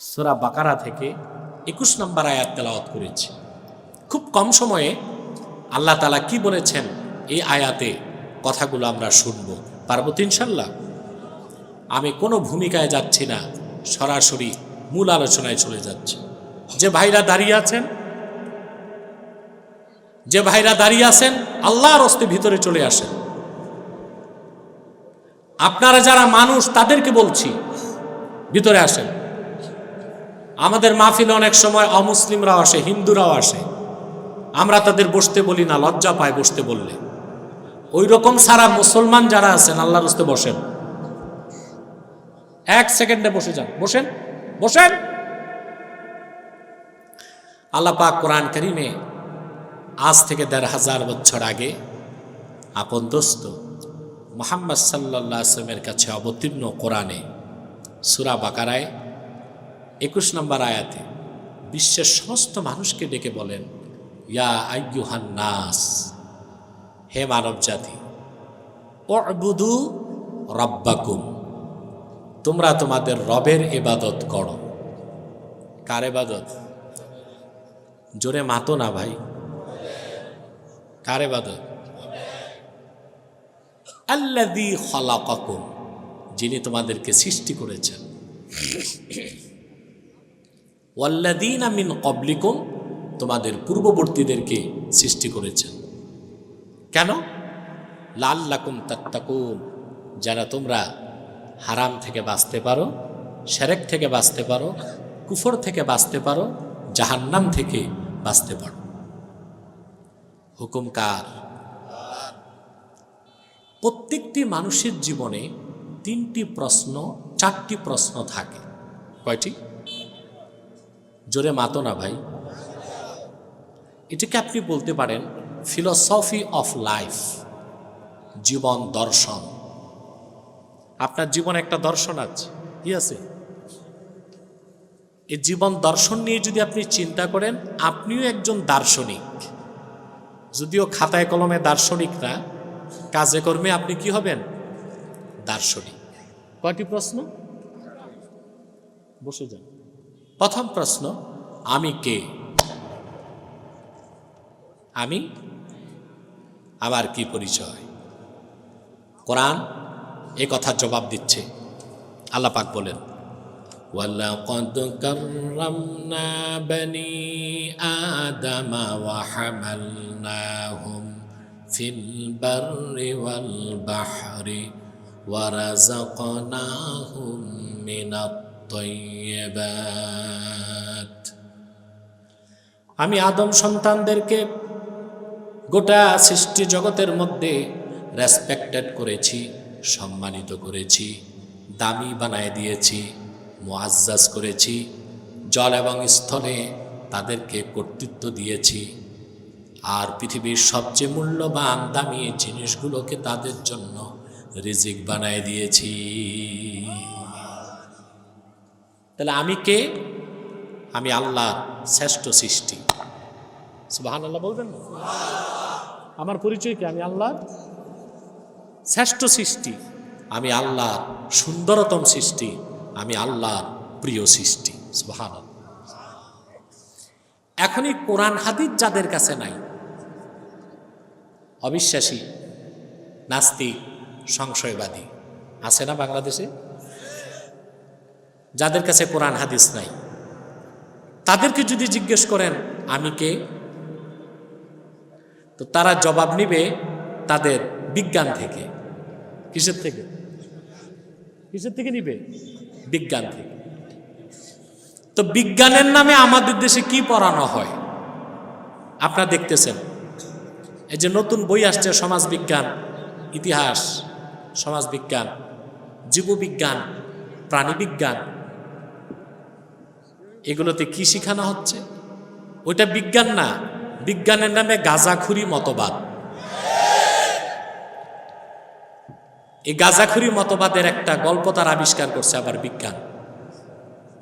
সূরা বাকারা থেকে ২১ নম্বর আয়াত তেলাওয়াত করেছি। খুব কম সময়ে আল্লাহ তাআলা কি বলেছেন এই আয়াতে কথাগুলো আমরা শুনব। পারবো তো ইনশাল্লাহ? আমি কোনো ভূমিকায় যাচ্ছি না, সরাসরি মূল আলোচনায় চলে যাচ্ছি। যে ভাইরা দাঁড়িয়ে আছেন আল্লাহর হস্তে ভিতরে চলে আসেন। আপনারা যারা মানুষ তাদেরকে বলছি ভিতরে আসেন। আমাদের মাহফিলে অনেক সময় অমুসলিমরাও আসে, হিন্দুরাও আসে, আমরা তাদের বসতে বলি না, লজ্জা পায় বসতে বললে। ওই রকম সারা মুসলমান যারা আছেন আল্লাহর হস্তে বসেন, 1 সেকেন্ডে বসে যান, বসেন। আল্লাহ পাক কোরআন কারীমে আজ থেকে ১৫০০ বছর আগে আপন দোস্ত মুহাম্মদ সাল্লাল্লাহু আলাইহি ওয়াসাল্লামের কাছে অবতীর্ণ কোরআনে সূরা বাকারায় ২১ নম্বর আয়াতে বিশ্বের সমস্ত মানুষকে ডেকে বলেন, ইয়া আইয়ুহান নাস, হে মানব জাতি, উ'বুদু রাব্বাকুম, তোমরা তোমাদের রবের ইবাদত করো। কার ইবাদত? জোরে মাতো না ভাই, কার ইবাদত? আল্লাযী খালাকাকুম, যিনি তোমাদেরকে সৃষ্টি করেছেন। ওয়াল্লাযীনা মিন ক্বাবলিকুম, তোমাদের পূর্ববর্তীদেরকে সৃষ্টি করেছেন। কেন? লাআল্লাকুম তাত্তাকুন, যেন তোমরা হারাম থেকে বাঁচতে পারো, শিরক থেকে বাঁচতে পারো, কুফর থেকে বাঁচতে পারো, জাহান্নাম থেকে বাঁচতে পারো। হুকুম কার? প্রত্যেকটি মানুষের জীবনে 3টি প্রশ্ন, 4টি প্রশ্ন থাকে। কয়টি? জোরে মাতো না ভাই। এটাকে আপনি বলতে পারেন ফিলসফি অফ লাইফ, জীবন দর্শন। আপনার জীবনে একটা দর্শন আছে, কি আছে? এই জীবন দর্শন নিয়ে যদি আপনি চিন্তা করেন, আপনিও একজন দার্শনিক। যদিও খাতায় কলমে দার্শনিক না, কাজে কর্মে আপনি কি হবেন? দার্শনিক। কয়টি প্রশ্ন? বসে যান। প্রথম প্রশ্ন, আমি কে? আমি, আমার কি পরিচয়? কোরআন এ কথার জবাব দিচ্ছে। আল্লাহ পাক বলেন, ওয়ালাকাদ কাররামনা বনি আদামা ওয়া হামালনাহুম ফিল বাররি ওয়াল বাহরি ওয়া রাযাকনাহুম মিনাত তাইয়্যিবাত। আমি আদম সন্তানদেরকে গোটা সৃষ্টি জগতের মধ্যে রেসপেক্টেড করেছি, সম্মানিত করেছি, দামি বানায় দিয়েছি, মুআজ্জাজ করেছি। জল এবং স্থলে তাদেরকে কর্তৃত্ব দিয়েছি। আর পৃথিবীর সবচেয়ে মূল্যবান দামি জিনিসগুলোকে তাদের জন্য রিজিক বানায় দিয়েছি। তাহলে আমি কে? আমি আল্লাহর শ্রেষ্ঠ সৃষ্টি। সুবহানাল্লাহ বলবেন না? আমার পরিচয় কি? আমি আল্লাহর শ্রেষ্ঠ সৃষ্টি, আমি আল্লাহর সুন্দরতম সৃষ্টি, আমি আল্লাহর প্রিয় সৃষ্টি। সুবহানাল্লাহ। এখনই কোরআন হাদিস যাদের কাছে নাই, অবিশ্বাসী, নাস্তিক, সংশয়বাদী আছে না বাংলাদেশে? যাদের কাছে কোরআন হাদিস নাই, তাদেরকে যদি জিজ্ঞেস করেন আমি কে, তো তারা জবাব নিবে তাদের বিজ্ঞান থেকে। কিসের থেকে? কিসের থেকে নিবে? বিজ্ঞান থেকে। তো বিজ্ঞানের নামে আমাদের দেশে কি পড়ানো হয় আপনারা দেখতেছেন। এই যে নতুন বই আসছে, সমাজবিজ্ঞান, ইতিহাস, সমাজবিজ্ঞান, জীববিজ্ঞান, প্রাণীবিজ্ঞান, এগুলোতে কি শেখানো হচ্ছে? ওইটা বিজ্ঞান না, বিজ্ঞানের নামে গাঁজাখুরি মতবাদ। এই গাঁজাখুরি মতবাদের একটা গল্প তার আবিষ্কার করছে আবার বিজ্ঞান,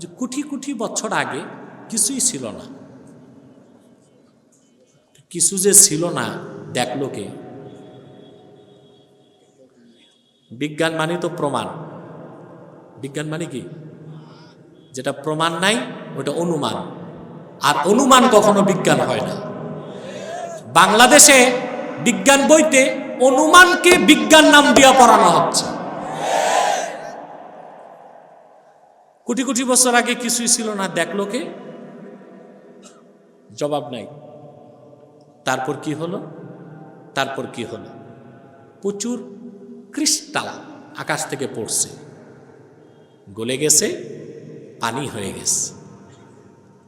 যে কোটি কোটি বছর আগে কিছুই ছিল না। কিছু যে ছিল না দেখলো কে? বিজ্ঞান মানে তো প্রমাণ। বিজ্ঞান মানে কি? যেটা প্রমাণ নাই ওটা অনুমান, আর অনুমান কখনো বিজ্ঞান হয় না। বাংলাদেশে বিজ্ঞান বইতে অনুমানকে বিজ্ঞান নাম দিয়ে পড়ানো হচ্ছে। কোটি কোটি বছর আগে কিছুই ছিল না, দেখলো কে? জবাব নাই। তারপর কি হলো? প্রচুর ক্রিস্টাল আকাশ থেকে পড়ছে, গলে গেছে, পানি হয়ে গেছে।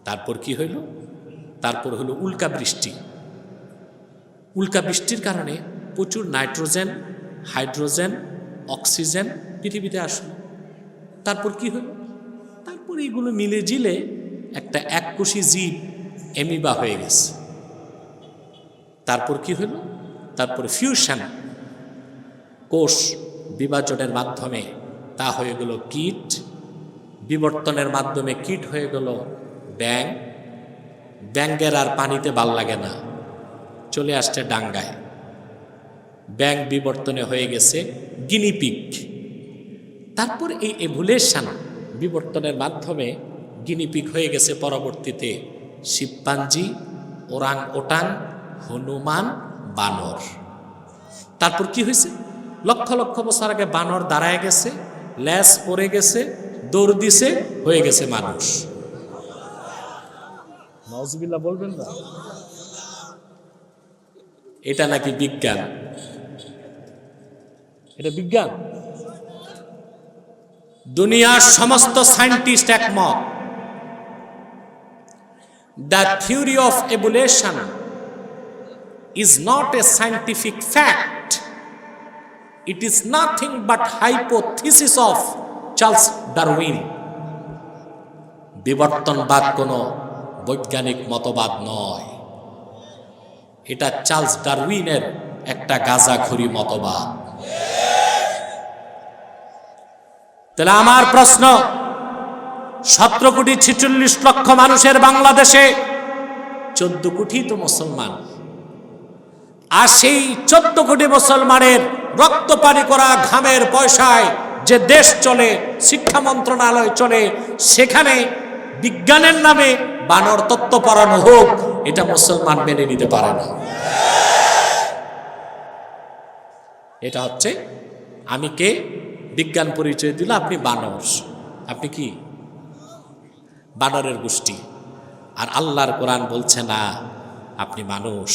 তারপর কি হইল? তারপর হলো উল্কা বৃষ্টি। উল্কা বৃষ্টির কারণে প্রচুর নাইট্রোজেন, হাইড্রোজেন, অক্সিজেন পৃথিবীতে আসলো। তারপর কি হলো? তারপর এইগুলো মিলে জিলে একটা এককোষী জীব অ্যামিবা হয়ে গেছে। তারপর কি হলো? তারপর ফিউশন, কোষ বিভাজনের মাধ্যমে তা হয়ে গেল কীট, বিবর্তনের মাধ্যমে কীট হয়ে গেল ব্যাঙ, ব্যাঙের আর পানিতে ভাল লাগে না, চলে আসছে ডাঙ্গায়। ব্যাঙ বিবর্তনে হয়ে গেছে গিনিপিগ। তারপর এই এভুলেশন, বিবর্তনের মাধ্যমে গিনিপিগ হয়ে গেছে পরবর্তীতে শিম্পাঞ্জি, ওরাং ওটাং, হনুমান, বানর। তারপর কি হয়েছে? লক্ষ লক্ষ বছর আগে বানর দাঁড়ায় গেছে, ল্যাস পড়ে গেছে, দৌড় দিছে, হয়ে গেছে মানুষ। নাউজুবিল্লাহ বলবেন না? এটা নাকি বিজ্ঞান? এটা বিজ্ঞান? দুনিয়ার সমস্ত সায়েন্টিস্ট একমত, the theory of evaluation is not a scientific fact. It is nothing but hypothesis of Charles Darwin. বিবর্তনবাদ কোনো বৈজ্ঞানিক মতবাদ নয়, এটা চার্লস ডারউইনের একটা গাঁজাখুরি মতবাদ। তাহলে আমার প্রশ্ন, 17,46,00,000 মানুষের বাংলাদেশে 14 কোটি তো মুসলমান, আর সেই 14 কোটি মুসলমানের রক্ত পানি করা ঘামের পয়সায় যে দেশ চলে, শিক্ষা মন্ত্রণালয় চলে, সেখানে বিজ্ঞানের নামে বানর তত্ত্ব পড়ানো হোক, এটা মুসলমান মেনে নিতে পারে না। এটা হচ্ছে আমি কে? বিজ্ঞান পরিচয় দিল, আপনি বানর, আপনি কি? বানরের গোষ্ঠী। আর আল্লাহর কোরআন বলছে না, আপনি মানুষ,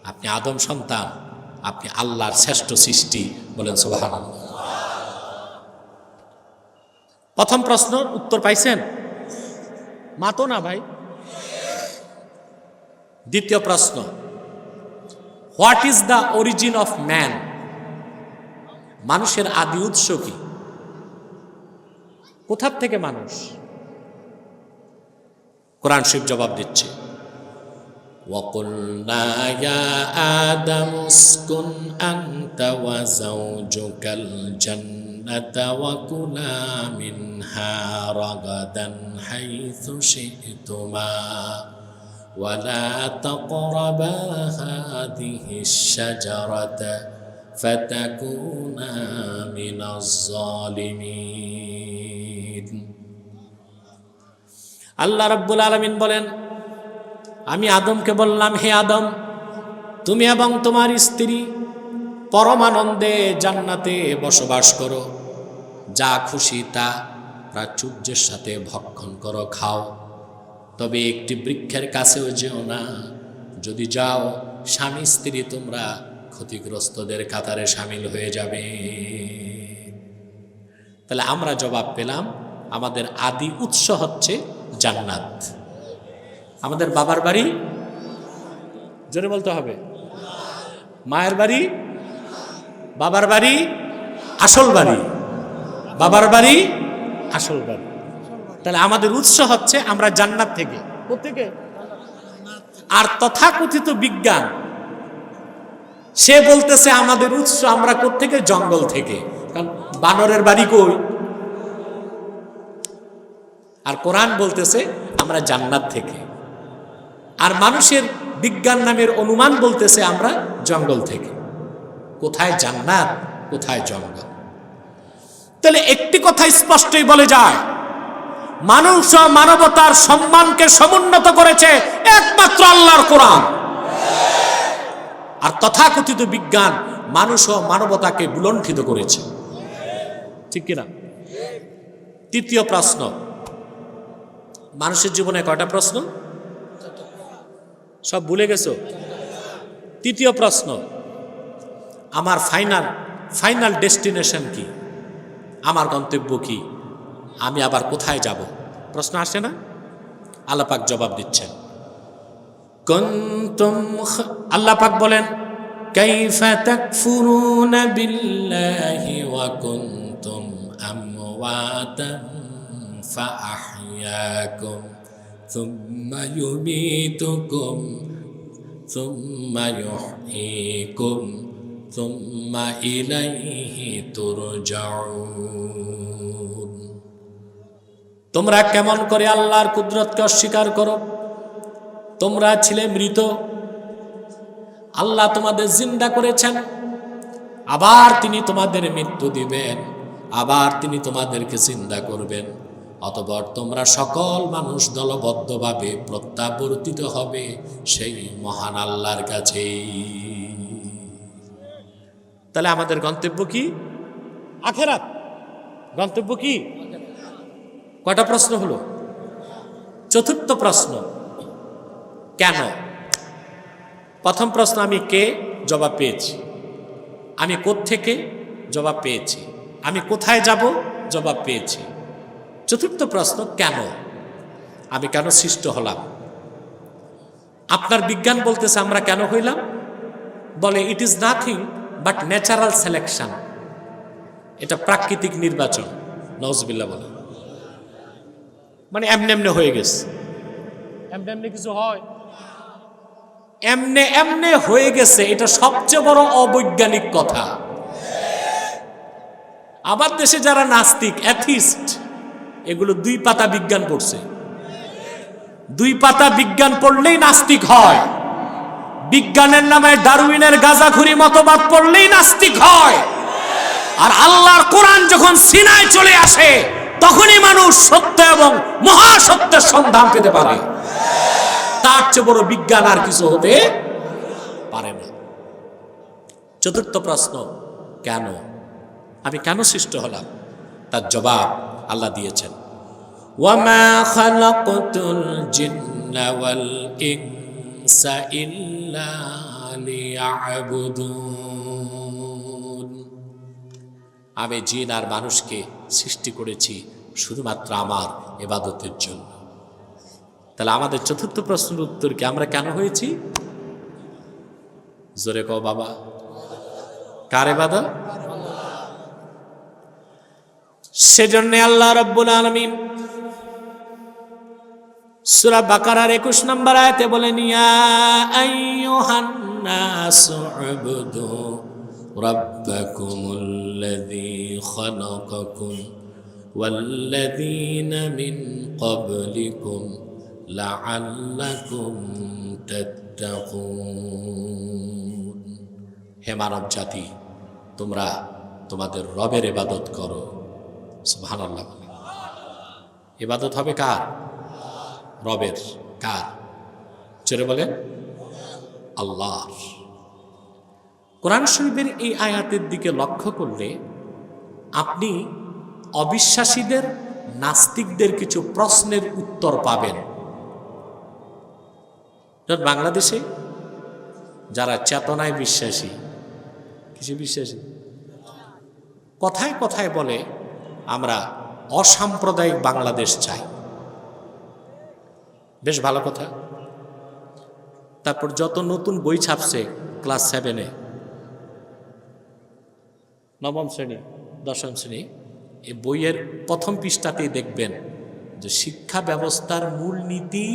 আপনি আদম সন্তান, আপনি আল্লাহর শ্রেষ্ঠ সৃষ্টি। বলেন সুবহানাল্লাহ। প্রথম প্রশ্নের উত্তর পাইছেন? মাতো না ভাই। দ্বিতীয় প্রশ্ন, what is the origin of man? মানুষের আদি উৎস কি? কোথা থেকে মানুষ? কোরআন শরীফ জবাব দিচ্ছে, وَقُلْنَا يَا آدَمُ اسْكُنْ أَنْتَ وَزَوْجُكَ الْجَنَّةَ وَكُلَا مِنْهَا رَغَدًا حَيْثُ شِئْتُمَا وَلَا تَقْرَبَا هَذِهِ الشَّجَرَةَ فَتَكُونَا مِنَ الظَّالِمِينَ। আল্লাহ রাব্বুল আলামিন বলেন, আমি আদমকে বললাম, হে আদম, তুমি এবং তোমার স্ত্রী পরমানন্দে জান্নাতে বসবাস করো, যা খুশি তা প্রাচুর্যের সাথে ভক্ষণ করো, খাও, তবে একটি বৃক্ষের কাছেও যেও না, যদি যাও স্বামী স্ত্রী তোমরা ক্ষতিগ্রস্তদের কাতারে সামিল হয়ে যাবে। তাহলে আমরা জবাব পেলাম, আমাদের আদি উৎস হচ্ছে জান্নাত। আমাদের বাবার বাড়ি, জোরে বলতে হবে, মায়ের বাড়ি, বাবার বাড়ি, আসল বাড়ি, বাবার বাড়ি, আসল বাড়ি। তাহলে আমাদের উৎস হচ্ছে আমরা জান্নাত থেকে। কোথেকে? আর তথাকথিত বিজ্ঞান সে বলতেছে আমাদের উৎস আমরা কোত্থেকে? জঙ্গল থেকে। কারণ বানরের বাড়ি কই? আর কোরআন বলতেছে আমরা জান্নাত থেকে। আর মানুষের বিজ্ঞান নামের অনুমান বলতেছে আমরা জঙ্গল থেকে। কোথায় জান্নাত, কোথায় জঙ্গল? তাহলে একটি কথা স্পষ্টই বলে যায়, মানুষ ও মানবতার সম্মানকে সমুন্নত করেছে একমাত্র আল্লাহর কোরআন। আর তথাকথিত বিজ্ঞান মানুষ ও মানবতাকে বুলণ্ঠিত করেছে, ঠিক কিনা? তৃতীয় প্রশ্ন, মানুষের জীবনে কয়টা প্রশ্ন? সব ভুলে গেছো? তৃতীয় প্রশ্ন, আমার ফাইনাল ডেস্টিনেশন কি? আমার গন্তব্য কি? আমি আবার কোথায় যাব? প্রশ্ন আসে না? আল্লাহ পাক জবাব দিচ্ছেন, আল্লাহ পাক বলেন, কাইফা তাকফুরুনা বিল্লাহি ওয়া কুনতুম আমওয়াতান ফাআহইয়াকুম সুম্মা ইউমীতুকুম সুম্মা ইউহয়ীকুম সুম্মা ইলাইহি তুরজাউন। তোমরা কেমন করে আল্লাহর কুদরতকে অস্বীকার করো? তোমরা ছিলে মৃত, আল্লাহ তোমাদের জিন্দা করেছেন, আবার তিনি তোমাদের মৃত্যু দিবেন, আবার তিনি তোমাদেরকে জিন্দা করবেন, অতঃপর তোমরা সকল মানুষ দলবদ্ধভাবে প্রত্যাবর্তিত হবে সেই মহান আল্লাহর কাছে। তাহলে আমাদের গন্তব্য কি? আখিরাত। গন্তব্য কি? কয়টা প্রশ্ন হলো? চতুর্থ প্রশ্ন, কেন? প্রথম প্রশ্ন, আমি কে? জবাব পেয়েছি। আমি কোত্থেকে? জবাব পেয়েছি। আমি কোথায় যাব? জবাব পেয়েছি। চতুর্থ প্রশ্ন, কেন? আমি কেন সৃষ্ট হলাম? আপনার বিজ্ঞান বলতেছে আমরা কেন হইলাম? বলে it is nothing but natural selection. এটা প্রাকৃতিক নির্বাচন। নাউজুবিল্লাহ বলে, মানে এমনি এমনি হয়ে গেছে। এমনি এমনি কিছু হয়? এমনে এমনে হয়ে গেছে, এটা সবচেয়ে বড় অবৈজ্ঞানিক কথা। আমার দেশে যারা নাস্তিক, অ্যাথিস্ট, এগুলো 2 পাতা বিজ্ঞান পড়ছে। 2 পাতা বিজ্ঞান পড়লেই নাস্তিক হয়। বিজ্ঞানের নামে ডারউইনের গাঁজাখুরি মতবাদ পড়লেই নাস্তিক হয়। আর আল্লাহর কোরআন যখন সিনায় চলে আসে, তখনই মানুষ সত্য এবং মহাসত্যের সন্ধান পেতে পারে। তার চেয়ে বড় বিজ্ঞান আর কিছু হতে পারে না। চতুর্থ প্রশ্ন, কেন? আমি কেন সৃষ্ট হলাম? তার জবাব আল্লাহ দিয়েছেন, ওয়ামা খালাকতুল জিন্না ওয়াল ইনসা ইল্লা লিয়াবুদুন। আমি জিন আর মানুষকে সৃষ্টি করেছি শুধুমাত্র আমার ইবাদতের জন্য। তাহলে আমাদের চতুর্থ প্রশ্নের উত্তর কি? আমরা কেন হয়েছি? জোরে কও বাবা। কার ইবাদত? সেজন্য আল্লাহ রাব্বুল আলামিন সূরা বাকারার 21 নম্বর আয়াতে বলেন, ইয়া আইয়ুহান নাসু উবুদু রাব্বাকুমুল্লাযী খালাকাকুম ওয়াল্লাযীনা মিন ক্বাবলিকুম লাআল্লাকুম তাত্তাকুন। হে মানব জাতি, তোমরা তোমাদের রবের ইবাদত করো। সুবহানাল্লাহ। ইবাদত হবে কার? রবের। কার? জোরে বলেন, আল্লাহর। কোরআন শরীফের এই আয়াতের দিকে লক্ষ্য করলে আপনি অবিশ্বাসীদের, নাস্তিকদের কিছু প্রশ্নের উত্তর পাবেন। বাংলাদেশে যারা চেতনায় বিশ্বাসী, কিছু বিশ্বাসী, কথায় কথায় বলে আমরা অসাম্প্রদায়িক বাংলাদেশ চাই। বেশ ভালো কথা। তারপর যত নতুন বই ছাপছে ক্লাস 7-এ, 9ম শ্রেণী, 10ম শ্রেণী, এই বইয়ের প্রথম পৃষ্ঠাতেই দেখবেন যে শিক্ষা ব্যবস্থার মূল নীতি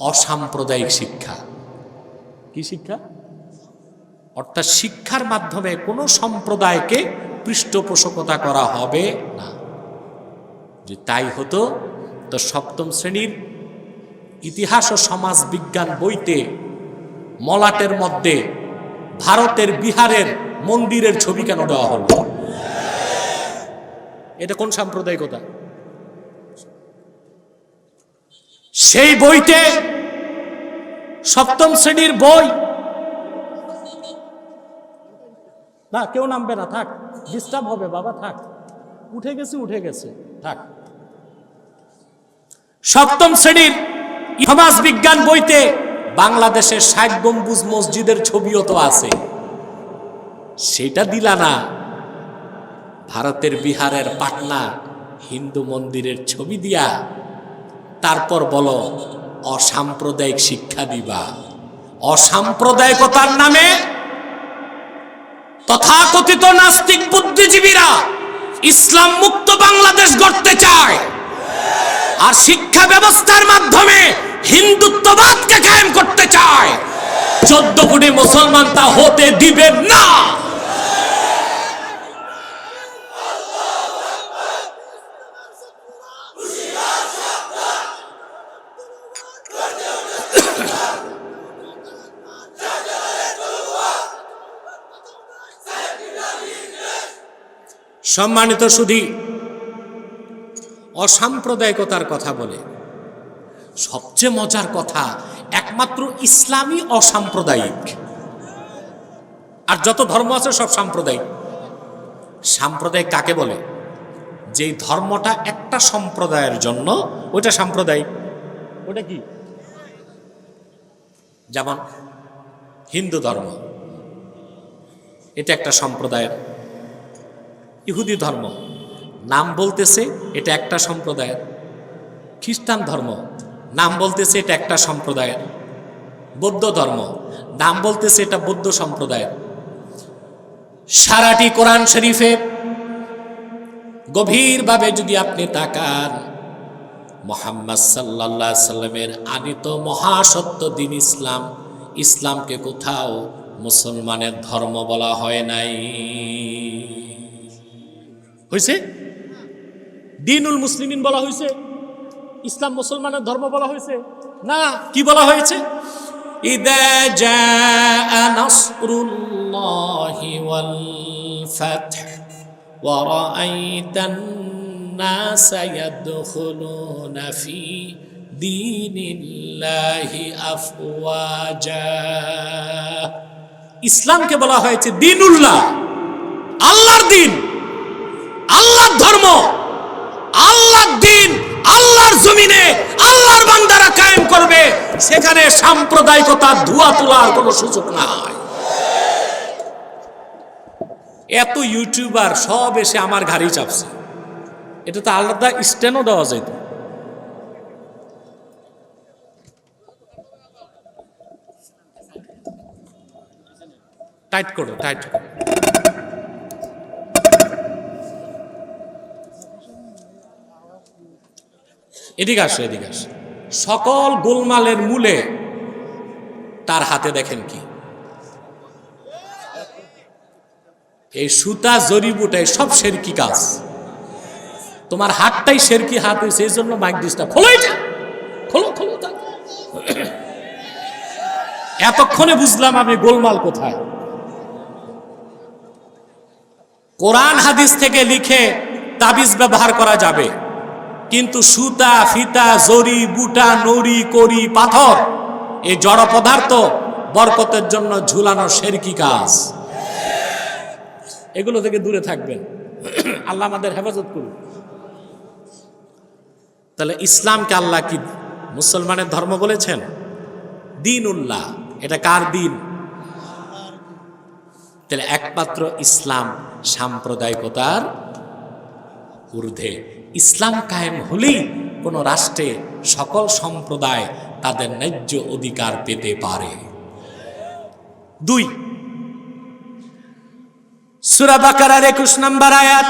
অসাম্প্রদায়িক শিক্ষা। কি শিক্ষা? অর্থাৎ শিক্ষার মাধ্যমে কোনো সম্প্রদায়কে পৃষ্ঠপোষকতা করা হবে না। যে তাই হতো তো 7ম শ্রেণীর ইতিহাস ও সমাজ বিজ্ঞান বইতে মলাটের মধ্যে ভারতের বিহারের মন্দিরের ছবি কেন দেওয়া হলো? এটা কোন সাম্প্রদায়িকতা? সেই বইতে সপ্তম শ্রেণীর বই, না কেউ নামবে না, থাক, ডিস্টার্ব হবে বাবা, থাক, উঠে গেছে থাক। সপ্তম শ্রেণীর সমাজ বিজ্ঞান বইতে বাংলাদেশের ৬০ গম্বুজ মসজিদের ছবিও তো আছে, সেটা দিলা না। ভারতের বিহারের পাটনা হিন্দু মন্দিরের ছবি দিয়া তারপর বলো অসাম্প্রদায়িক শিক্ষা দিবা। অসাম্প্রদায়িকতার নামে তথাকথিত নাস্তিক বুদ্ধিজীবীরা ইসলাম মুক্ত বাংলাদেশ গড়তে চায়, আর শিক্ষা ব্যবস্থার মাধ্যমে হিন্দুত্ববাদকে কায়েম করতে চায়। 14 কোটি মুসলমান তা হতে দিবে না। সম্মানিত সুধী, অসাম্প্রদায়িকতার কথা বলে সবচেয়ে মজার কথা, একমাত্র ইসলামই অসাম্প্রদায়িক, আর যত ধর্ম আছে সব সাম্প্রদায়িক। সাম্প্রদায়িক কাকে বলে? যেই ধর্মটা একটা সম্প্রদায়ের জন্য, ওইটা সাম্প্রদায়িক। ওটা কি? যেমন হিন্দু ধর্ম, এটা একটা সম্প্রদায়ের। ইহুদি ধর্ম নাম বলতেছে এটা একটা সম্প্রদায়ের। খ্রিস্টান ধর্ম নাম বলতেছে এটা একটা সম্প্রদায়ের। বৌদ্ধ ধর্ম নাম বলতেছে এটা বৌদ্ধ সম্প্রদায়ের। সারাটি কোরআন শরীফে গভীরভাবে যদি আপনি তাকান, মুহাম্মদ সাল্লাল্লাহু আলাইহি সাল্লামের আনিত মহাসত্য দিন ইসলাম, ইসলামকে কোথাও মুসলমানের ধর্ম বলা হয় নাই। হয়েছে? দিনুল মুসলিমিন বলা হয়েছে? ইসলাম মুসলমানের ধর্ম বলা হয়েছে না। কি বলা হয়েছে? ইযা জাআ নাসরুল্লাহি ওয়াল ফাতহ ওয়া রাআইতান নাসা ইয়াদখুলুনা ফি দীনিল্লাহি আফওয়াজা। ইসলামকে বলা হয়েছে দিনুল্লাহ, আল্লাহর দিন, আল্লাহর ধর্ম, আল্লাহর দিন, আল্লাহর জমিনে আল্লাহর বান্দারা কায়েম করবে, সেখানে সাম্প্রদায়িকতার ধোঁয়া তোলার কোনো সুযোগ নাই। এত ইউটিউবার সব এসে আমার ঘাড়ি চাপছে, এটা তো আলাদা স্ট্যান্ডও দেওয়া যেত। টাইট করো, টাইট করো। এদিকে আসো, এদিকে আসো। সকল গোলমালের মূলে তার হাতে দেখেন কি? এই সুতা জড়িবুটাই সব শেরকি কাজ। তোমার হাতটাই শেরকি হাত হয়েছে, এই জন্য মাইক ডিস্টার্ব। খোলো এটা, খোলো খোলো। এতক্ষণে বুঝলাম আমি গোলমাল কোথায়। কোরআন হাদিস থেকে লিখে তাবিজ ব্যবহার করা যাবে, কিন্তু সুতা, ফিতা, জড়ি, বুটা, নড়ি, কড়ি, পাথর, এই জড় পদার্থ বরকতের জন্য ঝুলানো শিরকি কাজ। এগুলো থেকে দূরে থাকবেন, আল্লাহ আমাদের হেফাজত করুন। তাহলে ইসলামকে আল্লাহ কি মুসলমানের ধর্ম বলেছেন? দিনুল্লাহ, এটা কার দিন? তাহলে একমাত্র ইসলাম সাম্প্রদায়িকতার ঊর্ধ্বে। ইসলাম কায়েম হলেই কোন রাষ্ট্রে সকল সম্প্রদায় তাদের ন্যায্য অধিকার পেতে পারে। 2 সূরা বাকারার 21 নম্বর আয়াত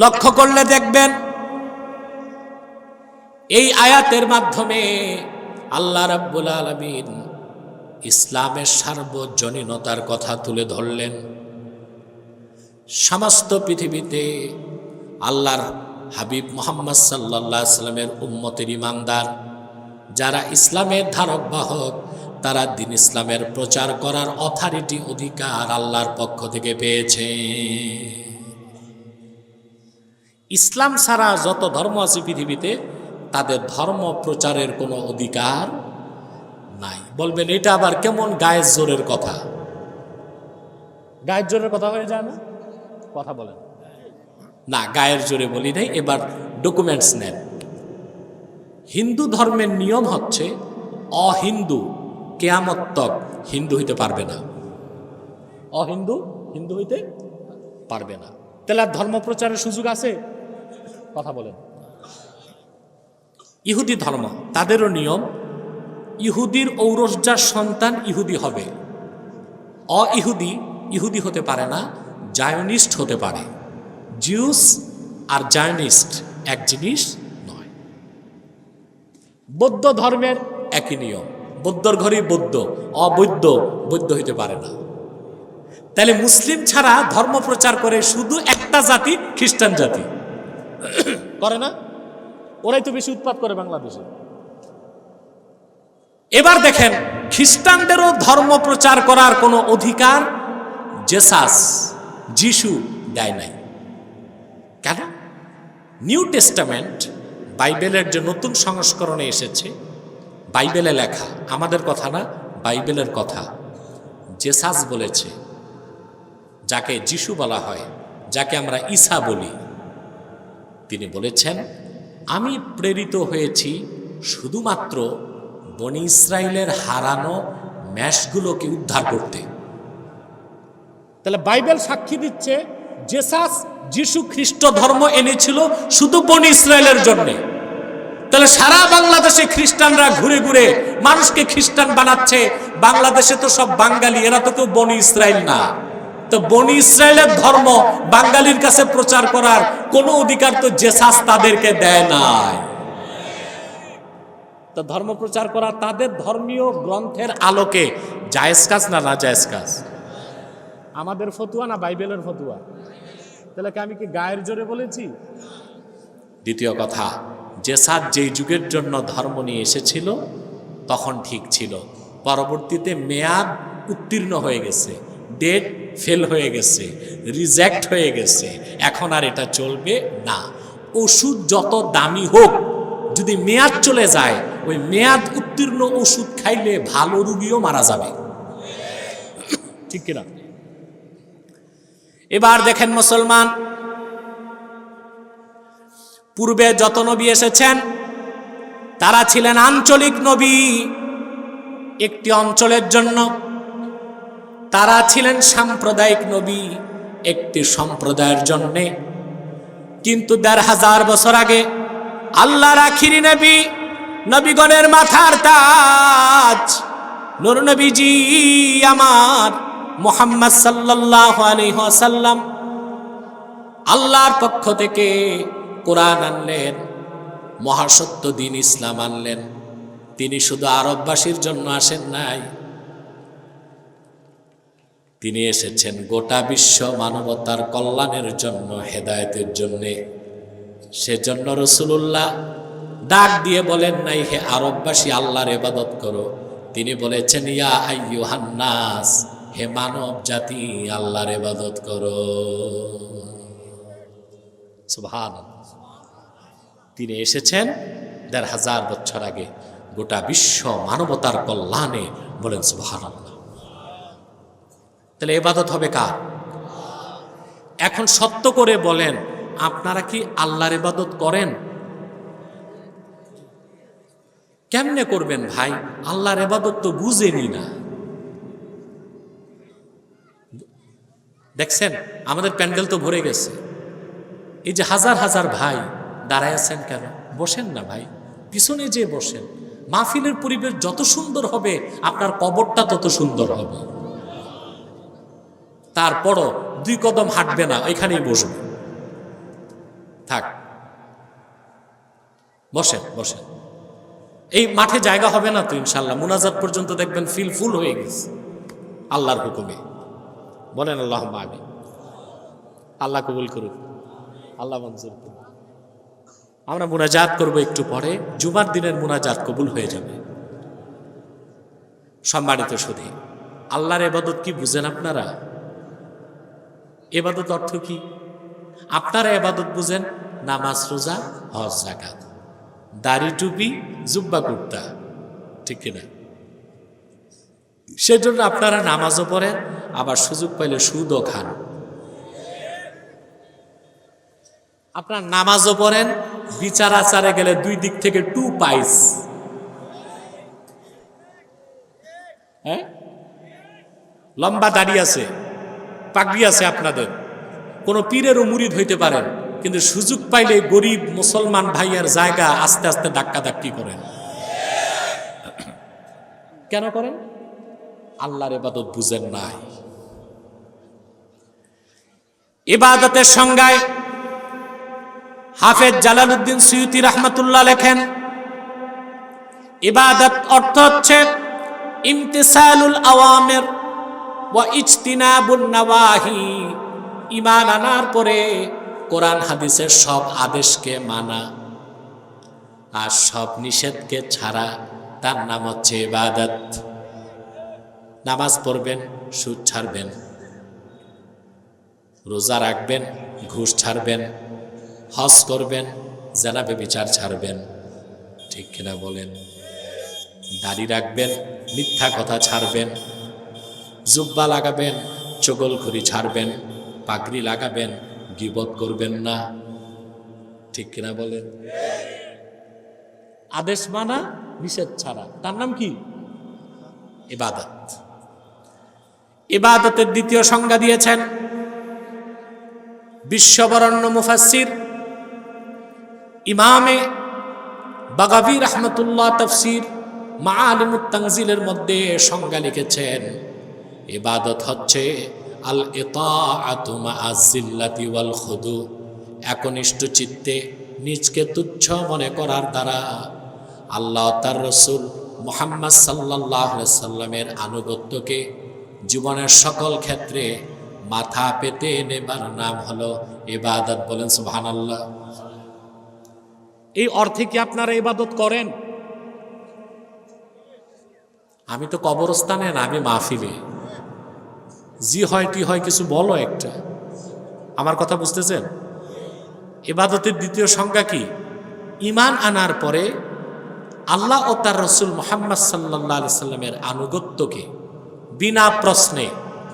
লক্ষ্য করলে দেখবেন, এই আয়াতের মাধ্যমে আল্লাহ রাব্বুল আলামিন ইসলামের সার্বজনীনতার কথা তুলে ধরলেন। সমস্ত পৃথিবীতে আল্লাহর হাবিব মুহাম্মদ সাল্লাল্লাহু আলাইহি সাল্লামের উম্মতের ঈমানদার যারা ইসলামের ধারক বাহক, তারা দিন ইসলামের প্রচার করার অথরিটি, অধিকার আল্লাহর পক্ষ থেকে পেয়েছে। ইসলাম ছাড়া যত ধর্ম আছে পৃথিবীতে তাদের ধর্ম প্রচারের কোনো অধিকার নাই। বলবেন এটা আবার কেমন গায়ের জোরের কথা? গায়ের জোরের কথা হয়ে যায় না? কথা বলেন না, গায়ের জোরে বলি নাই। এবার ডকুমেন্টস নেন। হিন্দু ধর্মের নিয়ম হচ্ছে অহিন্দু কিয়ামত তক হিন্দু হইতে পারবে না। অহিন্দু হিন্দু হইতে পারবে না। তাহলে আর ধর্ম প্রচারের সুযোগ আছে? কথা বলেন। ইহুদি ধর্ম, তাদেরও নিয়ম, ইহুদির ঔরসজার সন্তান ইহুদি হবে, অইহুদি ইহুদি হতে পারে না, জায়নিস্ট হতে পারে। জিউস আর জায়নিস্ট এক জিনিস নয়। বৌদ্ধ ধর্মের একই নিয়ম, বৌদ্ধর ঘরেই বৌদ্ধ, অবৈধ বৌদ্ধ হইতে পারে না। তাহলে মুসলিম ছাড়া ধর্ম প্রচার করে শুধু একটা জাতি, খ্রিস্টান জাতি করে না? ওরাই তো বেশি উৎপাত করে বাংলাদেশে। এবার দেখেন, খ্রিস্টানদেরও ধর্ম প্রচার করার কোনো অধিকার জেসাস যিশু দেয় নাই। কেন? নিউ টেস্টামেন্ট, বাইবেলের যে নতুন সংস্করণে এসেছে, বাইবেলে লেখা, আমাদের কথা না, বাইবেলের কথা। জেসাস বলেছে, যাকে যিশু বলা হয়, যাকে আমরা ঈসা বলি, তিনি বলেছেন, আমি প্রেরিত হয়েছি শুধুমাত্র বনি ইসরায়েলের হারানো ম্যাশগুলোকে উদ্ধার করতে। তাহলে বাইবেল সাক্ষী দিচ্ছে জেসাস যিশু খ্রিস্ট ধর্ম এনেছিল শুধু বনি ইসরায়েলের জন্য। তাহলে সারা বাংলাদেশে খ্রিস্টানরা ঘুরে ঘুরে মানুষকে খ্রিস্টান বানাচ্ছে। বাংলাদেশে তো সব বাঙালি, এরা তো কেউ বনি ইসরায়েল না। তো বনি ইসরায়েলের ধর্ম বাঙালির কাছে প্রচার করার কোনো অধিকার তো জেসাস তাদেরকে দেয় নাই। তো ধর্ম প্রচার করা তাদের ধর্মীয় গ্রন্থের আলোকে জায়েজ কাজ না নাজায়েজ কাজ? আমাদের ফতুয়া না বাইবেলের ফতুয়া? তাহলে আমি কি গায়ের জোরে বলেছি? দ্বিতীয় কথা, জেসাস যেই যুগের জন্য ধর্ম নিয়ে এসেছিল তখন ঠিক ছিল, পরবর্তীতে মেয়াদ উত্তীর্ণ হয়ে গেছে, ডেট ফেল হয়ে গেছে, রিজেক্ট হয়ে গেছে, এখন আর এটা চলবে না। ওষুধ যত দামি হোক, যদি মেয়াদ চলে যায়, ওই মেয়াদ উত্তীর্ণ ওষুধ খাইলে ভালো রোগীও মারা যাবে, ঠিক কিনা? এবার দেখেন মুসলমান, পূর্বে যত নবী এসেছেন তারা ছিলেন আঞ্চলিক নবী, একটি অঞ্চলের জন্য। তারা ছিলেন সাম্প্রদায়িক নবী, একটি সম্প্রদায়ের জন্য। কিন্তু ১৫০০ বছর আগে আল্লাহর আখিরি নবী, নবীগণের মাথার তাজ, নূর নবীজি আমার মুহাম্মদ সাল্লাল্লাহু আলাইহি ওয়াসাল্লাম আল্লাহর পক্ষ থেকে কোরআন আনলেন, মহাসত্য দিন ইসলাম আনলেন। তিনি শুধু আরববাসীর জন্য আসেন নাই, তিনি এসেছেন গোটা বিশ্ব মানবতার কল্যাণের জন্য, হেদায়েতের জন্য। সেজন্য রাসূলুল্লাহ ডাক দিয়ে বলেন নাই, হে আরববাসী আল্লাহর ইবাদত করো। তিনি বলেছেন, ইয়া আইয়ুহান নাস, হে মানব জাতি আল্লাহর ইবাদত করো। সুবহানাল্লাহ। তিনি এসেছেন ১৫০০ বছর আগে গোটা বিশ্ব মানবতার কল্যাণে, বলেন সুবহানাল্লাহ। তাহলে ইবাদত হবে কার? এখন সত্য করে বলেন, আপনারা কি আল্লাহর ইবাদত করেন? কেমনে করবেন ভাই? আল্লাহর ইবাদত তো বুঝেনি না। দেখছেন আমাদের প্যান্ডেল তো ভরে গেছে, এই যে হাজার হাজার ভাই দাঁড়ায় আছেন কেন? বসেন না ভাই, পিছনে যে বসেন। মাহফিলের পরিবেশ যত সুন্দর হবে, আপনার কবরটা তত সুন্দর হবে। তারপরও 2 কদম হাঁটবে না, এখানেই বসবে। থাক, বসেন বসেন। এই মাঠে জায়গা হবে না তো ইনশাল্লাহ, মুনাজাত পর্যন্ত দেখবেন ফিল ফুল হয়ে গেছে আল্লাহর হুকুমে। বলেন আল্লাহুম্মা আমিন। আল্লাহ কবুল করুক, আল্লাহ মঞ্জুর করুক। আমরা মুনাজাত করব একটু পরে, জুমার দিনের মুনাজাত কবুল হয়ে যাবে। সম্মানিত সুধী, আল্লাহর ইবাদত কি বুঝেন আপনারা? ইবাদত অর্থ কি? আপনারা ইবাদত বুঝেন নামাজ, রোজা, হজ, যাকাত। দাড়ি টুপি জুব্বা কুর্তা, ঠিক কিনা? সেজন্য আপনারা নামাজও পড়েন, আবার সুযোগ পাইলে সুদও খান। আপনার নামাজও পড়েন, বিচার আচারে গেলে দুই দিক থেকে 2 পাইস। হ্যাঁ, লম্বা দাড়ি আছে, পাগড়ি আছে আপনাদের, কোন পীরেরও মুরিদ হইতে পারেন, কিন্তু সুযোগ পাইলে গরিব মুসলমান ভাইয়ের জায়গা আস্তে আস্তে ধাক্কা ধাক্কি করেন। কেন করেন? আল্লাহর ইবাদত বুঝেন নাই। ইবাদতের সংজ্ঞায় হাফেজ জালালউদ্দিন সুয়ুতি রাহমাতুল্লাহ লেখেন, ইবাদত অর্থ হচ্ছে ইমতিসালুল আওয়ামির ওয়া ইজতিনাবুন নাওয়াহি। ঈমান আনার পরে কোরআন হাদিসের সব আদেশকে মানা আর সব নিষেধকে ছাড়া, তার নাম হচ্ছে ইবাদত। নামাজ পড়বেন, সুদ ছাড়বেন, রোজা রাখবেন, ঘুষ ছাড়বেন, হজ করবেন, জেনা ব্যভিচার ছাড়বেন, ঠিক কিনা বলেন? দাড়ি রাখবেন, মিথ্যা কথা ছাড়বেন, জুব্বা লাগাবেন, চগলখড়ি ছাড়বেন, পাগড়ি লাগাবেন, গীবত করবেন না, ঠিক কিনা বলেন? আদেশ মানা, নিষেধ ছাড়া, তার নাম কি? ইবাদত। ইবাদতের দ্বিতীয় সংজ্ঞা দিয়েছেন বিশ্ববরণ্য মুফাসসির ইমামে বাগাভী রাহমাতুল্লাহ তাফসীর মাআলিমুত তানজিলের মধ্যে সংজ্ঞা লিখেছেন, ইবাদত হচ্ছে আল ইতাআতু মা'আজ জিল্লাতি ওয়াল খুদু, একনিষ্ঠ চিত্তে নিজকে তুচ্ছ মনে করার দ্বারা আল্লাহ তার রাসূল মুহাম্মদ সাল্লাল্লাহু আলাইহি সাল্লামের আনুগত্যকে জীবনের সকল ক্ষেত্রে মাথা পেতে নেবার নাম হলো ইবাদত। বলেন সুবহানাল্লাহ। এই অর্থে কি আপনারা ইবাদত করেন? আমি তো কবরস্থানে না, আমি মাহফিলে। জি হয় টি হয় কিছু বলো একটা, আমার কথা বুঝতেছেন? ইবাদতের দ্বিতীয় সংজ্ঞা কি? ঈমান আনার পরে আল্লাহ ও তার রাসূল মুহাম্মদ সাল্লাল্লাহু আলাইহি সাল্লামের আনুগত্যকে বিনা প্রশ্নে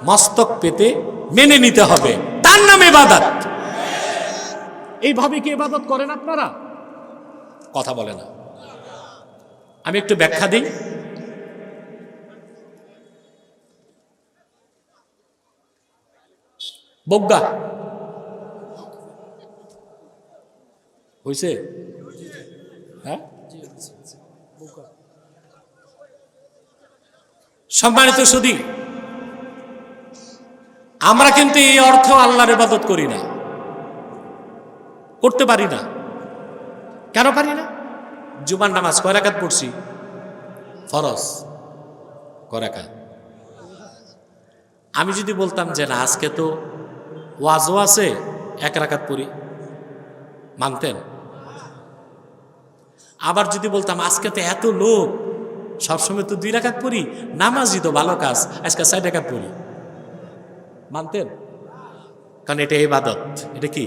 মস্তক পেতে মেনে নিতে হবে, তার নাম ইবাদত। এইভাবে কি ইবাদত করেন আপনারা? কথা বলে না। আমি একটু ব্যাখ্যা দিই। বগ্গা হইছে? হ্যাঁ, সম্মানিত সুধী, আমরা কিন্তু এই অর্থ আল্লাহর ইবাদত করি না, করতে পারি না। কেন পারি না? জুমার নামাজ কয় রাকাত পড়ছি? ফরজ কয় রাকাত? আমি যদি বলতাম যে না, আজকে তো ওয়াজও আছে, 1 রাকাত পড়ি, মানতেন? আবার যদি বলতাম আজকে তো এত লোক, সবসময় তো 2 রাকাত পড়ি, নামাজই তো ভালো কাজ, আজকে 4 রাকাত পড়ি, মানতেন? কারণ এটা ইবাদত। এটা কি?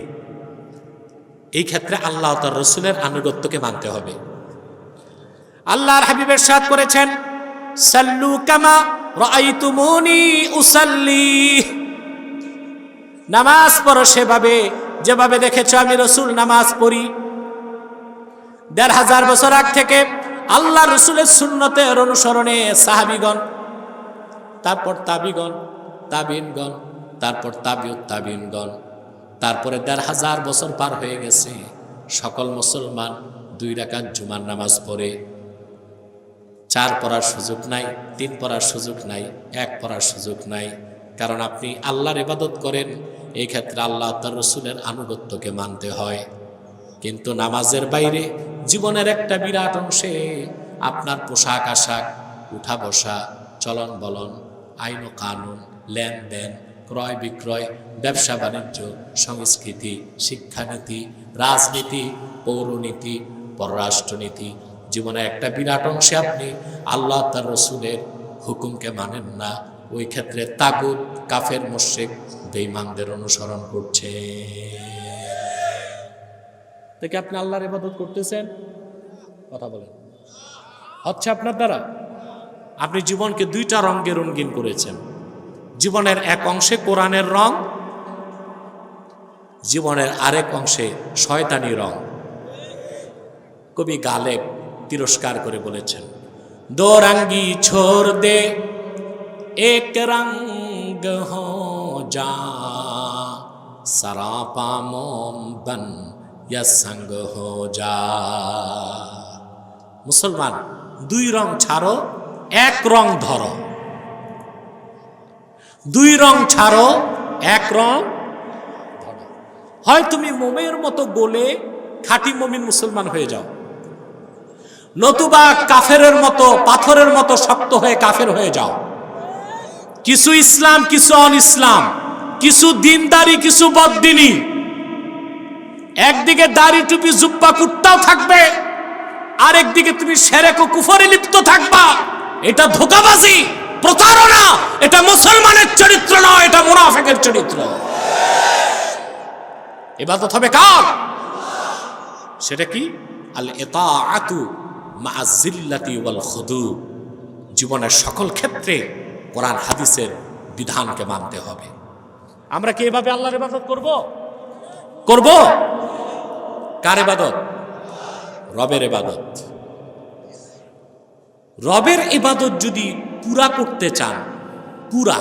এই ক্ষেত্রে আল্লাহ তার রাসূলের আনুগত্যকে মানতে হবে। আল্লাহর হাবিব ইরশাদ করেছেন, সাল্লু কামা রাআইতুমুনি উসাল্লি, নামাজ পড়ো সেভাবে যেভাবে দেখেছো আমি রাসূল নামাজ পড়ি। 1500 বছর আগ থেকে আল্লাহ রাসূলের সুন্নতের অনুসরণে সাহাবীগণ, তারপর তাবিগণ, তাবিনগণ, তারপর তাবিউত তাবিনগণ, তারপরে 1500 বছর পার হয়ে গেছে, সকল মুসলমান 2 রাকাত জুমার নামাজ পড়ে। 4 পড়ার সুযোগ নাই, 3 পড়ার সুযোগ নাই, 1 পড়ার সুযোগ নাই। কারণ আপনি আল্লাহর ইবাদত করেন, এই ক্ষেত্রে আল্লাহ তার রাসূলের আনুগত্যকে মানতে হয়। কিন্তু নামাজের বাইরে জীবনের একটা বিরাট অংশে আপনার পোশাক আশাক, উঠা বসা, চলন বলন, আইন ও কানুন, লেনদেন, ক্রয় বিক্রয়, ব্যবসা বাণিজ্য, সংস্কৃতি, শিক্ষানীতি, রাজনীতি, পৌরনীতি, পররাষ্ট্রনীতি, জীবনের একটা বিরাট অংশে আপনি আল্লাহ তার রাসূলের হুকুমকে মানেন না। ওই ক্ষেত্রে তাগুত, কাফের, মুশরিক, বেঈমানদের অনুসরণ করছে। দেখে আপনি আল্লাহর ইবাদত করতেছেন? কথা বলেন, হচ্ছে আপনার দ্বারা? আপনি জীবনকে দুইটা রঙে রঙিন করেছেন। জীবনের এক অংশে কোরআনের রং, জীবনের আরেক অংশে শয়তানি রং। কবি গালেব তিরস্কার করে বলেছেন, দো রঙ্গি ছোড় দে এক রঙ্গ হো যা, সরাপা মোম বন ইয়া সঙ্গ হো যা। মুসলমান, দুই রং ছাড়ো, এক রং ধরো। দুই রং ছাড়ো, এক রং ধরো। হয় তুমি মোমের মতো গলে খাঁটি মুমিন মুসলমান হয়ে যাও, নতুবা কাফেরের মতো, পাথরের মতো শক্ত হয়ে কাফের হয়ে যাও। কিছু ইসলাম, কিছু অন ইসলাম, কিছু দিনদারি, কিছু বদ্দিনী। একদিকে দাড়ি টুপি জুব্বা কুর্তাও থাকবে, আরেকদিকে তুমি শিরক ও কুফরে লিপ্ত থাকবা। এটা ধোঁকাবাজি, প্রতারণা। এটা মুসলমানের চরিত্র নয়, এটা মুনাফিকের চরিত্র। ইবাদত হবে কার? সেটা কি? আল ইতাআতু মা যিল্লাতি ওয়াল খুদু। জীবনের সকল ক্ষেত্রে কোরআন হাদিসের বিধানকে মানতে হবে। আমরা কি এভাবে আল্লাহর ইবাদত করব? করব? কার ইবাদত? রবের ইবাদত। রবের ইবাদত যদি পুরা করতে চান, পুরা,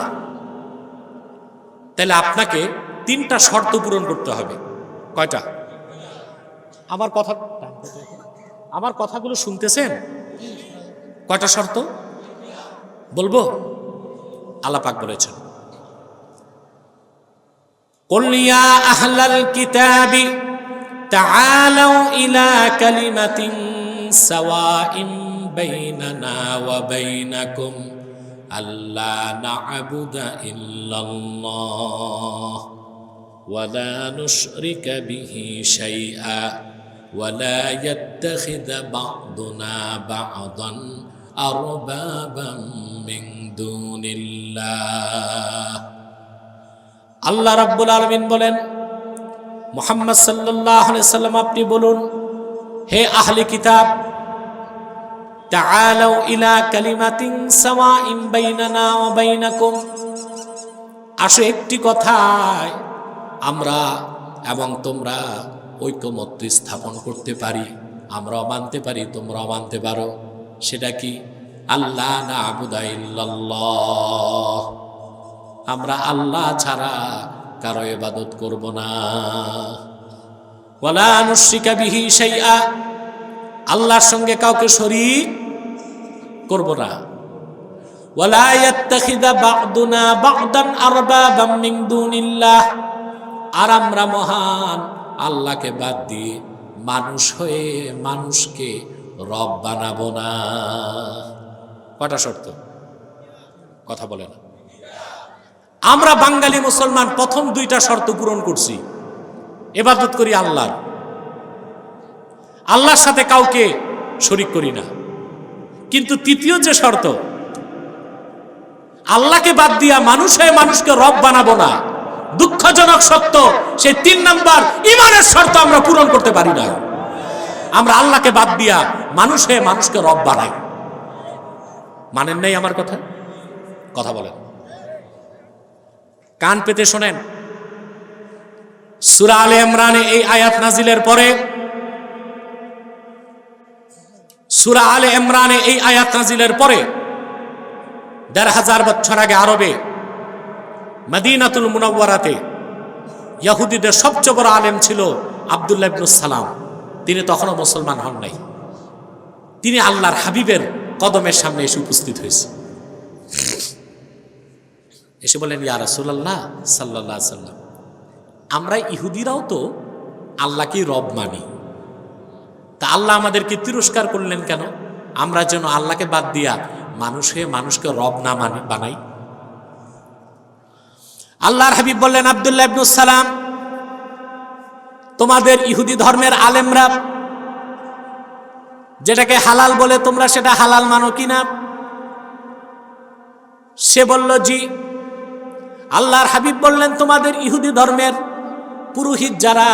তাহলে আপনাকে তিনটা শর্ত পূরণ করতে হবে। কয়টা? আমার কথাগুলো শুনতেছেন? কয়টা শর্ত বলবো? আল্লাহ পাক বলেছেন, কুল ইয়া আহলাল কিতাবি তাআলাউ ইলা কালিমাতিন সাওয়াইন বাইনানা ওয়া বাইনাকুম আল্লা না'বুদা ইল্লাল্লাহ ওয়া লা নুশরিকা বিহি শাইআ ওয়া লা ইয়াত্তাখিযা বা'দুনা বা'দান আরবাবাম মিন দুনিল্লাহ। আল্লাহ রাব্বুল আলামিন বলেন, মুহাম্মদ সাল্লাল্লাহু আলাইহি সাল্লাম আপনি বলুন, হে আহলে কিতাব, তাআলাউ ইলা কালিমাতিন সাওয়াইন বাইনানা ওয়া বাইনাকুম, আসো একটি কথায় আমরা এবং তোমরা ঐকমত্য স্থাপন করতে পারি। আমরাও মানতে পারি, তোমরাও মানতে পারো। সেটা কি? আল্লাহ না'বুদা ইল্লাল্লাহ, আমরা আল্লাহ ছাড়া কারো ইবাদত করব না। ওয়ালা নুশরিকা বিহি শাইআ, আল্লাহর সঙ্গে কাউকে শরীক করব না। ওয়ালা ইয়াত্তাখিযা বা'দুনা বা'দান আরবাবাম মিন দুনিল্লাহ, আর আমরা মহান আল্লাহকে বাদ দিয়ে মানুষ হয়ে মানুষকে রব বানাবো না। কয়টা শর্ত? কথা বলে না। আমরা বাঙালি মুসলমান প্রথম দুইটা শর্ত পূরণ করছি, ইবাদত করি আল্লাহর, আল্লাহর সাথে কাউকে শরীক করি না। কিন্তু তৃতীয় যে শর্ত, আল্লাহকে বাদ দিয়া মানুষ হয়ে মানুষকে রব বানাবো না, দুঃখজনক সত্য, সেই 3 নাম্বার ঈমানের শর্ত আমরা পূরণ করতে পারি না। আমরা আল্লাহকে বাদ দিয়া মানুষ হয়ে মানুষকে রব বানাই। মানেন নাই আমার কথা? কথা বলেন, কান পেতে শোনেন। সূরা আলে ইমরানে এই আয়াত নাজিলের পরে, সূরা আলে ইমরানে এই আয়াত নাজিলের পরে ১৫০০ বছর আগে আরবে মদিনাতুল মুনাওয়ারাতে ইহুদিদের সবচেয়ে বড় আলেম ছিল আব্দুল্লাহ ইবনে সালাম। তিনি তখনও মুসলমান হন নাই। তিনি আল্লাহর হাবিবের কদমের সামনে এসে উপস্থিত হয়েছে। এসে বলেন, ইয়া রাসূলুল্লাহ সাল্লাল্লাহু আলাইহি সাল্লাম, আমরা ইহুদিরাও তো আল্লাহকেই রব মানি, তা আল্লাহ আমাদেরকে তিরস্কার করলেন কেন? আমরা যেন আল্লাহকে বাদ দিয়া মানুষ হয়ে মানুষকে রব না বানাই। আল্লাহর হাবিব বললেন, আব্দুল্লাহ ইবনে সালাম, তোমাদের ইহুদি ধর্মের আলেমরা যেটাকে হালাল বলে তোমরা সেটা হালাল মানো কিনা? সে বলল, জি। আল্লাহর হাবিব বললেন, তোমাদের ইহুদি ধর্মের পুরোহিত যারা,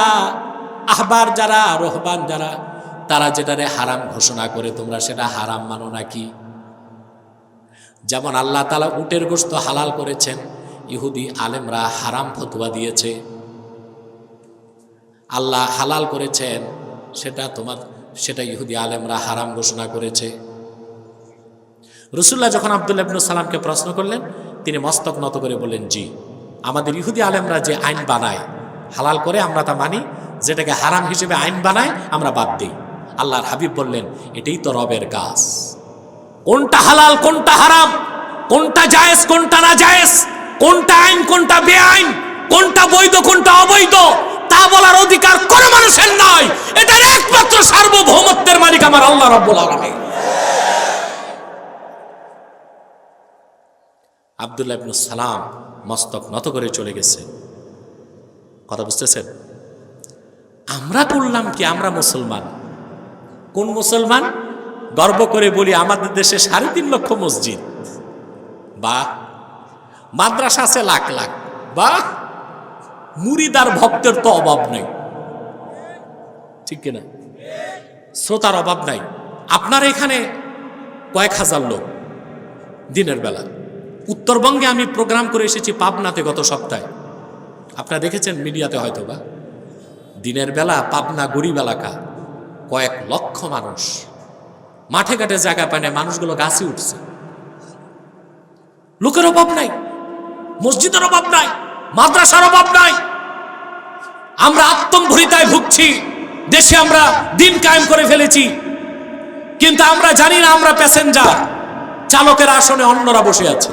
আহবার যারা, রহবান যারা, তারা যেটারে হারাম ঘোষণা করে তোমরা সেটা হারাম মানো নাকি? যেমন আল্লাহ তাআলা উটের গোশত হালাল করেছেন, ইহুদি আলেমরা হারাম ফতোয়া দিয়েছে। আল্লাহ হালাল করেছেন সেটা ইহুদি আলেমরা হারাম ঘোষণা করেছে। রাসূলুল্লাহ যখন আব্দুল্লাহ ইবনে সালামকে প্রশ্ন করলেন, তিনি মস্তক নত করে বললেন, জি, আমাদের ইহুদি আলেমরা যে আইন বানায় হালাল করে আমরা তা মানি, যেটাকে হারাম হিসেবে আইন বানায় আমরা বাদ দিই। আল্লাহর হাবিব বললেন, এটাই তো রবের কাজ। কোনটা হালাল কোনটা হারাম, কোনটা জায়েজ কোনটা না জায়েজ, কোনটা আইন কোনটা বেআইন, কোনটা বৈধ কোনটা অবৈধ, তা বলার অধিকার কোনো মানুষের নাই। এটার একমাত্র সার্বভৌমত্বের মালিক আমার আল্লাহ রাব্বুল আলামিন। আব্দুল্লাহ ইবনে সালাম মস্তক নত করে চলে গেছে। কথা বুঝতেছেন? আমরা করলাম কি? আমরা মুসলমান। কোন মুসলমান? গর্ব করে বলি আমাদের দেশে 3.5 লক্ষ মসজিদ, বা মাদ্রাসা আছে লাখ লাখ, বা মুরিদার ভক্তের তো অভাব নাই, ঠিক কিনা? শ্রোতার অভাব নাই। আপনার এখানে কয়েক হাজার লোক দিনের বেলা। উত্তরবঙ্গে আমি প্রোগ্রাম করে এসেছি পাবনাতে গত সপ্তাহে, আপনারা দেখেছেন মিডিয়াতে হয়তো বা। দিনের বেলা পাবনা গরিব এলাকা, কয়েক লক্ষ মানুষ, মাঠে ঘাটে জায়গা পায় না, মানুষগুলো গাছে উঠছে। লোকের অভাব নাই, মসজিদের অভাব নাই, মাদ্রাসার অভাব নাই। আমরা আত্মম্ভরিতায় ভুগছি, দেশে আমরা দিন কায়েম করে ফেলেছি, কিন্তু আমরা জানি না আমরা প্যাসেঞ্জার, চালকের আসনে অন্যরা বসে আছে।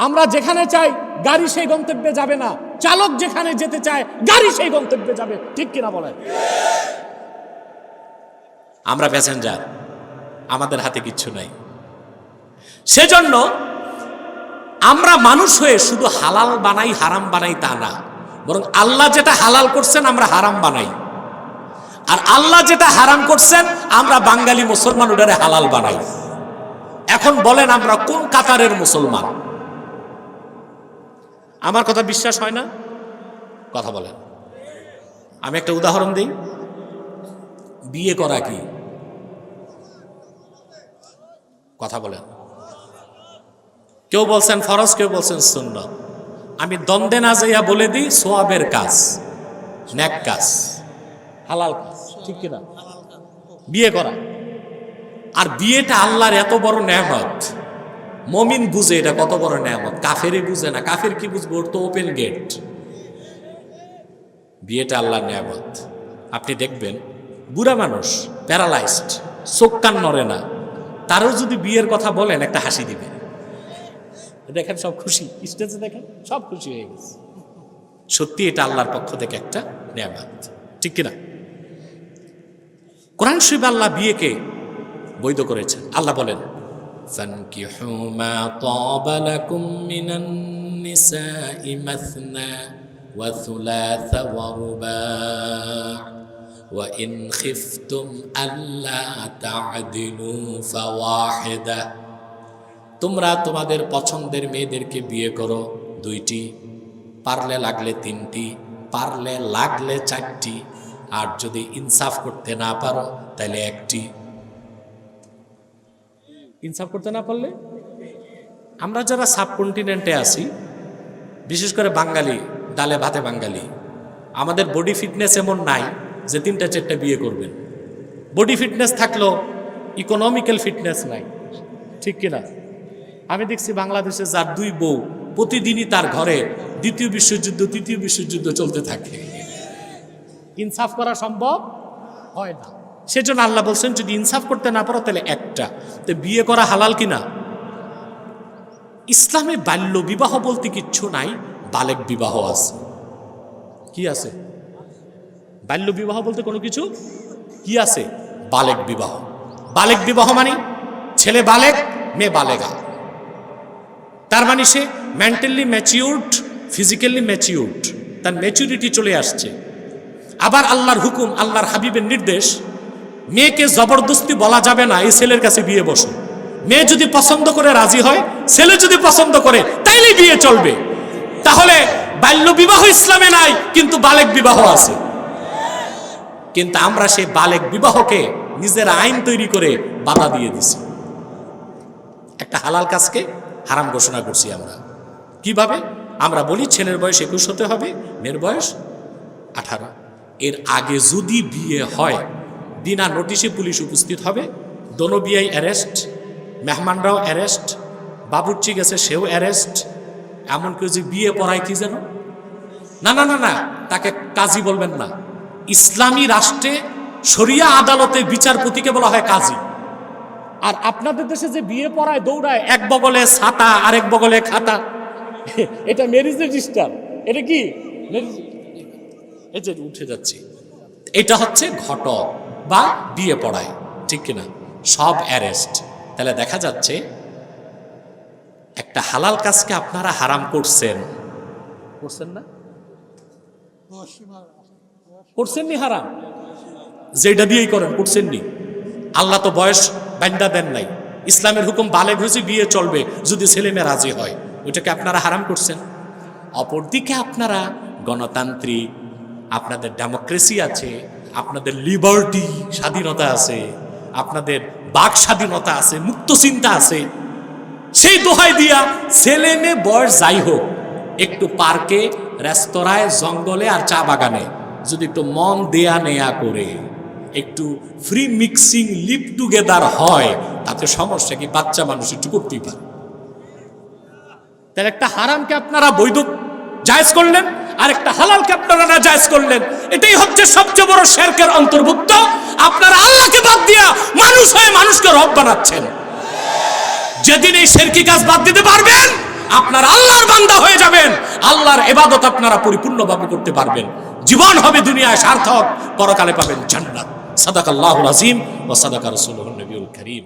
আমরা যেখানে চাই গাড়ি সেই গন্তব্যে যাবে না, চালক যেখানে যেতে চায় গাড়ি সেই গন্তব্যে যাবে, ঠিক কিনা বলেন? আমরা প্যাসেঞ্জার, আমাদের হাতে কিচ্ছু নাই। সেজন্য আমরা মানুষ হয়ে শুধু হালাল বানাই হারাম বানাই তা না, বরং আল্লাহ যেটা হালাল করছেন আমরা হারাম বানাই, আর আল্লাহ যেটা হারাম করছেন আমরা বাঙালি মুসলমান ওটারে হালাল বানাই। এখন বলেন আমরা কোন কাতারের মুসলমান? আমার কথা বিশ্বাস হয় না? কথা বলেন। আমি একটা উদাহরণ দিই। বিয়ে করা কি? কথা বলেন। কেউ বলছেন ফরজ, কেউ বলছেন সুন্নাত। আমি দ্বন্দ্বে না যাইয়া বলে দিই, সোয়াবের কাজ, নেক কাজ, হালাল কাজ, ঠিক কিনা? বিয়ে করা। আর বিয়েটা আল্লাহর এত বড় নেয়ামত, মুমিন বুঝে এটা কত বড় নেয়ামত, কাফেরই বুঝে না। কাফের কি বুঝবে? ওর তো ওপেন গেট। বিয়েটা আল্লাহর নেয়ামত। আপনি দেখবেন বুড়া মানুষ, প্যারালাইজড, চোখ কান নড়ে না, তারও যদি বিয়ের কথা বলেন একটা হাসি দিবে। দেখেন সব খুশি, স্টেজে দেখেন সব খুশি হয়ে গেছে। সত্যি এটা আল্লাহর পক্ষ থেকে একটা নেয়ামত, ঠিক কিনা? কোরআন শরীফে আল্লাহ বিয়েকে বৈধ করেছেন। আল্লাহ বলেন, ফানকিহু মা তাবা লাকুম মিনান নিসাই মাসনা ওয়া থুলাসা ওয়া রুবা' ওয়া ইন খিফতুম আল্লা তা'দিলু ফাওয়াহিদা। তোমরা তোমাদের পছন্দের মেয়েদেরকে বিয়ে করো 2টি, পারলে লাগলে 3টি, পারলে লাগলে 4টি, আর যদি ইনসাফ করতে না পারো তাহলে 1টি। ইনসাফ করতে না পারলে? আমরা যারা সাবকন্টিনেন্টে আছি, বিশেষ করে বাঙালি, ডালে ভাতে বাঙালি, আমাদের বডি ফিটনেস এমন নাই যে 3টা-4টা বিয়ে করবেন। বডি ফিটনেস থাকলেও ইকোনমিক্যাল ফিটনেস নাই, ঠিক কিনা? আমি দেখছি বাংলাদেশে যার 2 বউ, প্রতিদিনই তার ঘরে 2য় বিশ্বযুদ্ধ 3য় বিশ্বযুদ্ধ চলতে থাকে। ইনসাফ করা সম্ভব হয় না। সেজন্য আল্লাহ বলছেন যদি ইনসাফ করতে না পারো তাহলে 1টা। তো বিয়ে করা হালাল কিনা? ইসলামে বাল্য বিবাহ বলতে কিচ্ছু নাই, বালেগ বিবাহ আছে। কি আছে? বাল্য বিবাহ বলতে কোনো কিছু কি আছে? বালেগ বিবাহ। বালেগ বিবাহ মানে ছেলে বালেগ, মেয়ে বালেগা। তার মানে সে মেন্টালি ম্যাচিউরড, ফিজিক্যালি ম্যাচিউরড, তার ম্যাচুরিটি চলে আসছে। আবার আল্লাহর হুকুম, আল্লাহর হাবিবের নির্দেশ, মেয়েকে জবরদস্তি বলা যাবে না এই ছেলের কাছে বিয়ে বসো। মেয়ে যদি পছন্দ করে রাজি হয়, ছেলে যদি পছন্দ করে, তাইলে বিয়ে চলবে। তাহলে বাল্য বিবাহ ইসলামে নাই, কিন্তু বালেগ বিবাহ আছে। কিন্তু আমরা সেই বালেক বিবাহকে নিজের আইন তৈরি করে বাধা দিয়ে দিছি। একটা হালাল কাজকে হারাম ঘোষণা করছি আমরা। কিভাবে? আমরা বলি ছেলের বয়স 21 হতে হবে, মেয়ের বয়স 18। এর আগে যদি বিয়ে হয় বিনা নোটিশে পুলিশ উপস্থিত হবে, দোনো বিয়াই অ্যারেস্ট, মেহমানরাও অ্যারেস্ট, বাবুর্চি গেছে সেও অ্যারেস্ট। এমন কেউ যে বিয়ে পড়ায় কি যেন, না না না না, তাকে কাজী বলবেন না। ইসলামী রাষ্ট্রে শরিয়া আদালতে বিচারপতিকে বলা হয় কাজী। আর আপনাদের দেশে যে বিয়ে পড়ায় দৌড়ায়, এক বগলে ছাতা আরেক বগলে খাতা, এটা ম্যারেজ রেজিস্টার। এটা কি এই যে উঠে যাচ্ছে, এটা হচ্ছে ঘটক বা বিয়ে পড়ায়, ঠিক কিনা? সব অ্যারেস্ট। তাহলে দেখা যাচ্ছে একটা হালাল কাজকে আপনারা হারাম করছেন, করছেন না? করছেননি হারাম? যেটা দিয়েই করেন করছেননি। আল্লাহ তো বয়স বান্দা দেন নাই। ইসলামের হুকুম বালেগ হয়েছে, বিয়ে চলবে যদি ছেলে মেয়ে রাজি হয়। ওইটাকে আপনারা হারাম করছেন। অপরদিকে আপনারা গণতান্ত্রিক, আপনাদের ডেমোক্রেসি আছে, আপনাদের লিবার্টি স্বাধীনতা আছে, আপনাদের বাক স্বাধীনতা আছে, মুক্ত চিন্তা আছে। সেই দোহাই দিয়া ছেলে মেয়ে বয়স যাই হোক, একটু পার্কে, রেস্তোরাঁয়, জঙ্গলে আর চা বাগানে যদি একটু মন দেয়া নেয়া করে একটু ফ্রি মিক্সিং লিভ টুগেদার হয়, তাতে সমস্যা কি? বাচ্চা মানুষ একটু করতেই পারে। তাহলে একটা হারামকে আপনারা বৈধ জায়েজ করলেন, আর একটা হালালকে আপনারা না জায়েজ করলেন। এটাই হচ্ছে সবচেয়ে বড় শিরকের অন্তর্ভুক্ত। আপনারা আল্লাহকে বাদ দিয়া মানুষ হয়ে মানুষকে রব বানাচ্ছেন। যেদিন এই শিরকি কাজ বাদ দিতে পারবেন, আপনারা আল্লাহর বান্দা হয়ে যাবেন, আল্লাহর ইবাদত আপনারা পরিপূর্ণভাবে করতে পারবেন। জীবন হবে দুনিয়ায় সার্থক, পরকালে পাবেন জান্নাত। সাদাকাল্লাহুল আযীম ওয়া সাদাকা রাসূলুহুন নবিয়ুল কারীম।